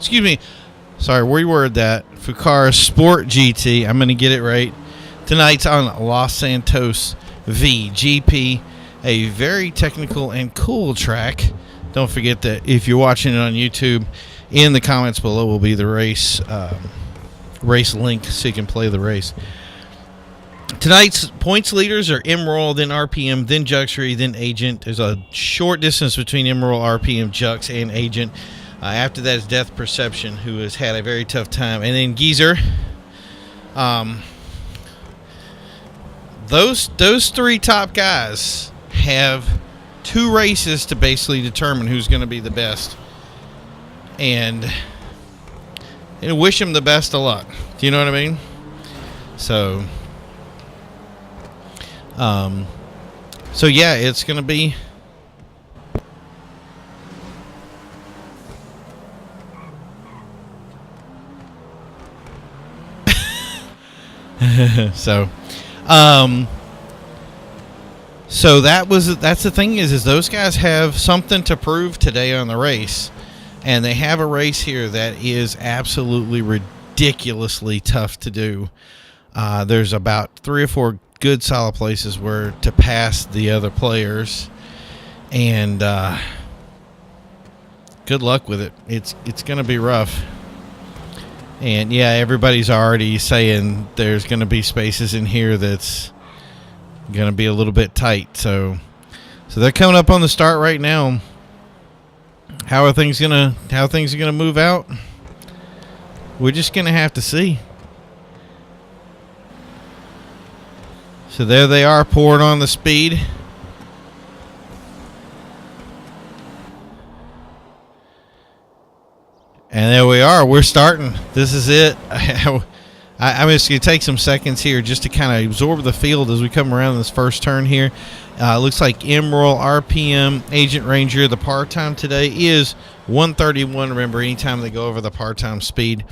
excuse me, sorry, reword that. Fukaru Sport GT. I'm going to get it right. Tonight's on Los Santos VGP, a very technical and cool track. Don't forget that if you're watching it on YouTube, in the comments below will be the race link so you can play the race. Tonight's points leaders are Emerald, then RPM, then Juxury, then Agent. There's a short distance between Emerald, RPM, Jux, and Agent. After that is Death Perception, who has had a very tough time. And then Geezer. Those three top guys have 2 races to basically determine who's going to be the best. And wish them the best of luck. Do you know what I mean? So yeah, it's going to be... So that's the thing is those guys have something to prove today on the race, and they have a race here that is absolutely ridiculously tough to do. There's about 3 or 4 good solid places where to pass the other players, and good luck with it. It's going to be rough. And yeah, everybody's already saying there's going to be spaces in here that's going to be a little bit tight. So they're coming up on the start right now. How things are going to move out? We're just going to have to see. So there they are, pouring on the speed. And there we are. We're starting. This is it. I'm just going to take some seconds here just to kind of absorb the field as we come around this first turn here. Looks like Emerald, RPM, Agent Ranger. The par time today is 131. Remember, anytime they go over the par time speed,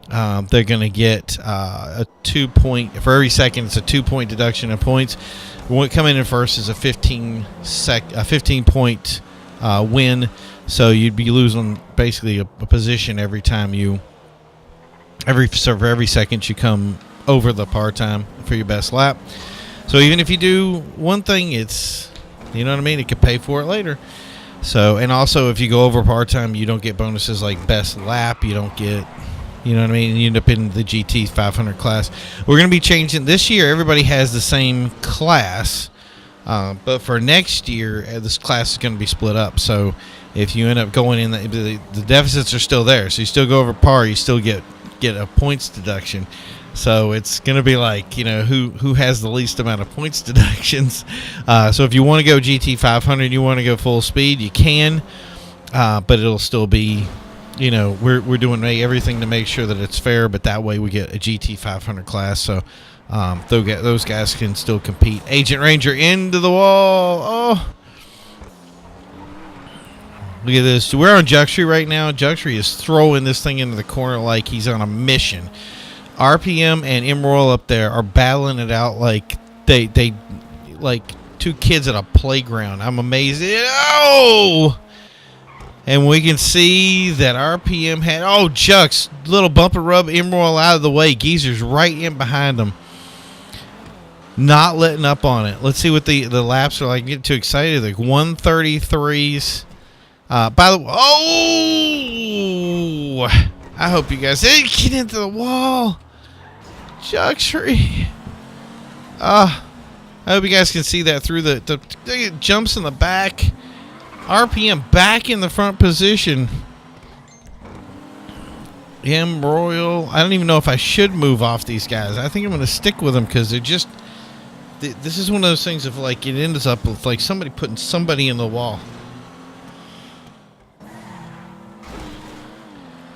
they're going to get a 2-point. For every second, it's a 2-point deduction of points. What coming in first is a 15-point win. So you'd be losing basically a position every time for every second you come over the par time for your best lap. So even if you do one thing, it's, you know what I mean, it could pay for it later. So, and also if you go over par time, you don't get bonuses like best lap. You don't get, you know what I mean, you end up in the GT 500 class. We're going to be changing this year. Everybody has the same class, but for next year, this class is going to be split up. So if you end up going in, the deficits are still there. So you still go over par, you still get a points deduction. So it's going to be like, you know, who has the least amount of points deductions. So if you want to go GT 500, you want to go full speed, you can. But it'll still be, you know, we're doing everything to make sure that it's fair. But that way we get a GT 500 class. So those guys can still compete. Agent Ranger into the wall. Oh. Look at this. We're on Juxury right now. Juxury is throwing this thing into the corner like he's on a mission. RPM and Emerald up there are battling it out like they like 2 kids at a playground. I'm amazed. Oh! And we can see that RPM had, Jux, little bumper rub Emerald out of the way. Geezer's right in behind him. Not letting up on it. Let's see what the laps are like. Get too excited. Like 133s. By the way, I hope you guys didn't get into the wall. Juxury. I hope you guys can see that through the jumps in the back. RPM back in the front position. Royal. I don't even know if I should move off these guys. I think I'm going to stick with them because they're just. This is one of those things of like it ends up with like somebody putting somebody in the wall.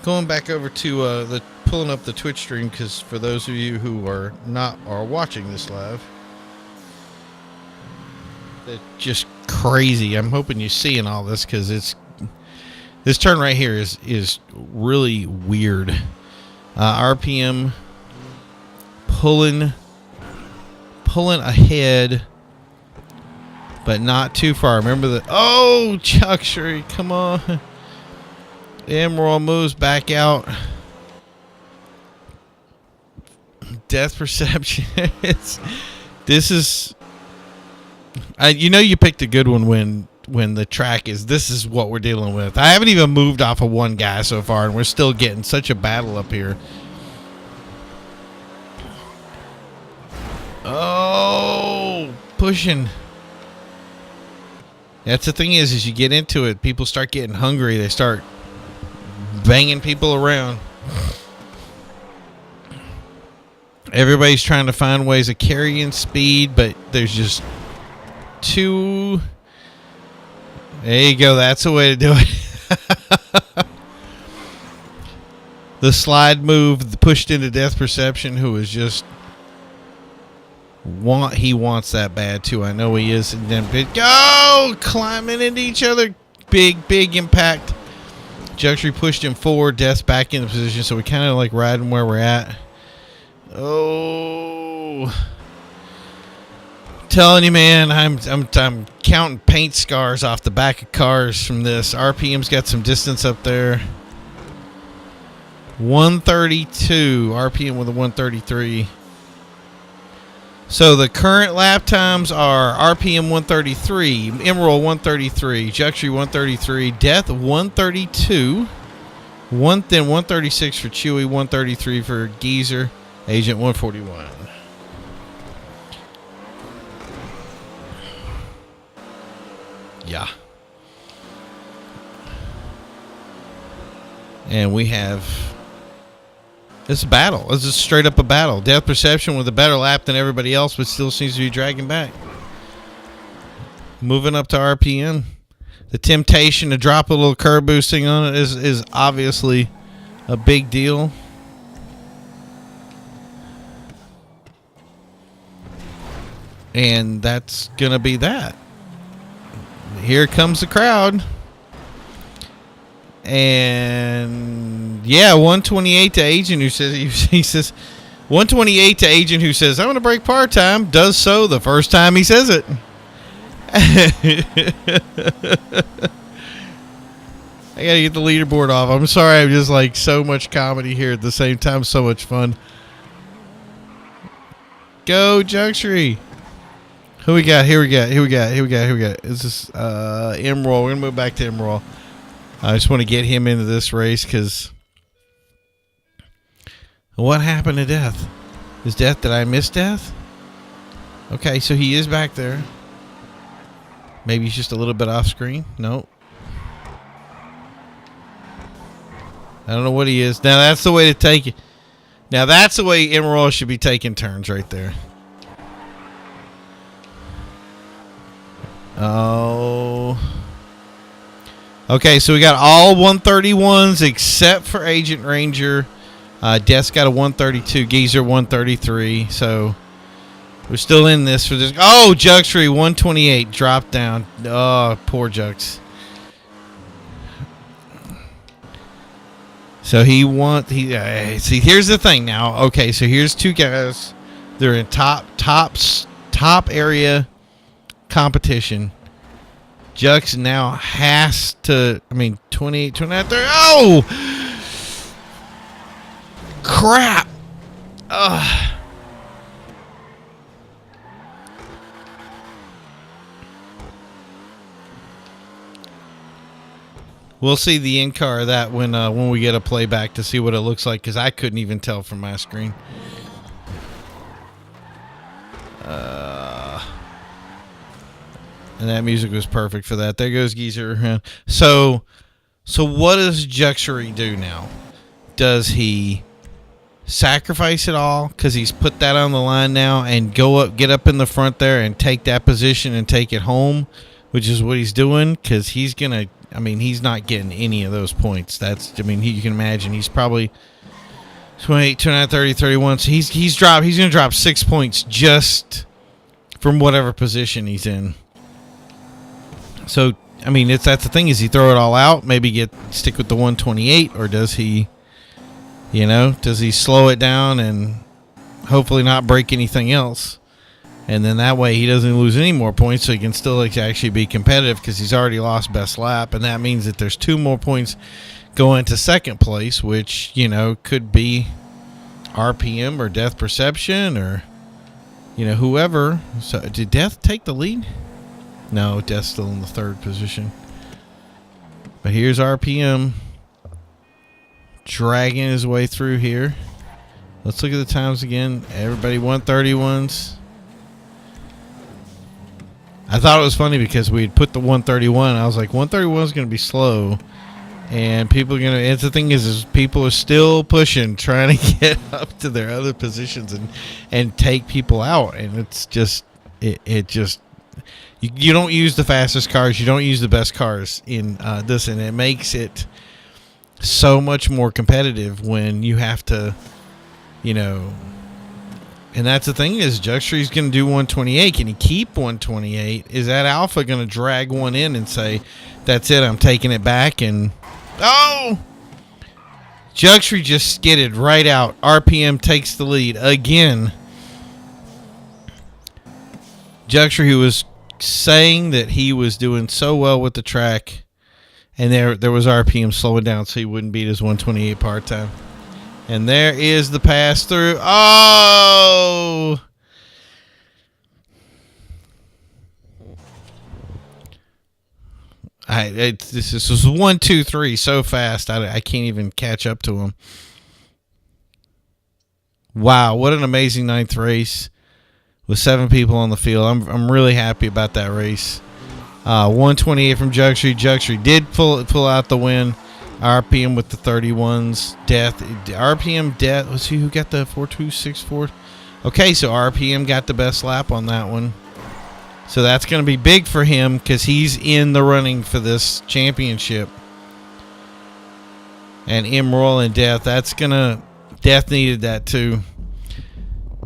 Going back over to pulling up the Twitch stream, because for those of you who are watching this live, it's just crazy. I'm hoping you're seeing all this because this turn right here is really weird. RPM pulling ahead, but not too far. Remember that? Oh, Juxury, come on. Emerald moves back out. Death perception. This is. You picked a good one when the track is. This is what we're dealing with. I haven't even moved off of one guy so far, and we're still getting such a battle up here. Oh, pushing. That's the thing is you get into it, people start getting hungry. They start banging people around. Everybody's trying to find ways of carrying speed, but there's just too... There you go. That's the way to do it. The slide move pushed into Death Perception, who is just... He wants that bad, too. I know he is. And then go! Climbing into each other. Big impact. Juxury pushed him forward. Death's back in the position, so we kind of like riding where we're at. Oh, telling you, man, I'm counting paint scars off the back of cars from this. RPM's got some distance up there. 132 RPM with a 133. So the current lap times are RPM 133, Emerald 133, Juxury 133, Death 132, then 136 for Chewy, 133 for Geezer. Agent 141. Yeah. And we have... It's a battle. This is straight up a battle. Death Perception with a better lap than everybody else, but still seems to be dragging back. Moving up to RPM. The temptation to drop a little curb boosting on it is obviously a big deal. And that's going to be that. Here comes the crowd. And yeah, 128 to Agent who says, he says, 128 to Agent who says, I'm going to break part time. Does so the first time he says it. I got to get the leaderboard off. I'm sorry. I'm just like so much comedy here at the same time. So much fun. Go Juxury. Who we got? Here we got. Is this Emerald? We're gonna move back to Emerald. I just want to get him into this race because what happened to Death? Is Death? Did I miss Death? Okay, so he is back there. Maybe he's just a little bit off screen. No. I don't know what he is. Now that's the way to take it. Now that's the way Emerald should be taking turns right there. Oh. Okay, so we got all 131s except for Agent Ranger. Death's got a 132. Geezer 133. So we're still in this for this. Oh, Juxury 128 dropped down. Oh, poor Jux. So see, here's the thing now. Okay, so here's two guys. They're in top area competition. Jux now has to, 28, 29, 30. Oh! Crap! Ugh. We'll see the in-car of that when we get a playback to see what it looks like, because I couldn't even tell from my screen. And that music was perfect for that. There goes Geezer. So what does Juxury do now? Does he sacrifice it all because he's put that on the line now and get up in the front there and take that position and take it home, which is what he's doing? Because he's gonna. He's not getting any of those points. You can imagine he's probably 28, 29, 30, 31. So he's going to drop 6 points just from whatever position he's in. So, that's the thing. Is he throw it all out? Maybe stick with the 128, or does he, does he slow it down and hopefully not break anything else? And then that way he doesn't lose any more points, so he can still actually be competitive because he's already lost best lap. And that means that there's 2 more points go into second place, which, could be RPM or Death Perception or, whoever. So did Death take the lead? No, Death's still in the third position. But here's RPM dragging his way through here. Let's look at the times again. Everybody 131s. I thought it was funny because we'd put the 131. I was like, 131 is going to be slow. And people are going to... And the thing is people are still pushing, trying to get up to their other positions and take people out. And it's just... It just... You don't use the fastest cars. You don't use the best cars in this. And it makes it so much more competitive when you have to, and that's the thing is Juxtree's going to do 128. Can he keep 128? Is that Alpha going to drag one in and say, that's it, I'm taking it back? And, oh! Juxtree just skidded right out. RPM takes the lead again. Juxtree, who was saying that he was doing so well with the track, and there was RPM slowing down so he wouldn't beat his 128 part-time. And there is the pass through. Oh! This was 1, 2, 3 so fast I can't even catch up to him. Wow, what an amazing ninth race with 7 people on the field. I'm really happy about that race. 128 from Juxtree. Juxtree did pull out the win. RPM with the 31s. Death. RPM Death. Let's see who got the 4.264. Okay, so RPM got the best lap on that one. So that's going to be big for him because he's in the running for this championship. And Emerald and Death. Death needed that too.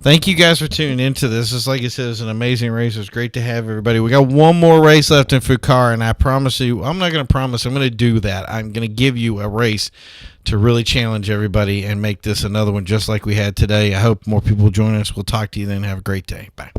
Thank you guys for tuning into this. It's like I said, it's an amazing race. It's great to have everybody. We got one more race left in Fukaru, and I promise you, I'm not going to promise, I'm going to do that. I'm going to give you a race to really challenge everybody and make this another one just like we had today. I hope more people will join us. We'll talk to you then. Have a great day. Bye.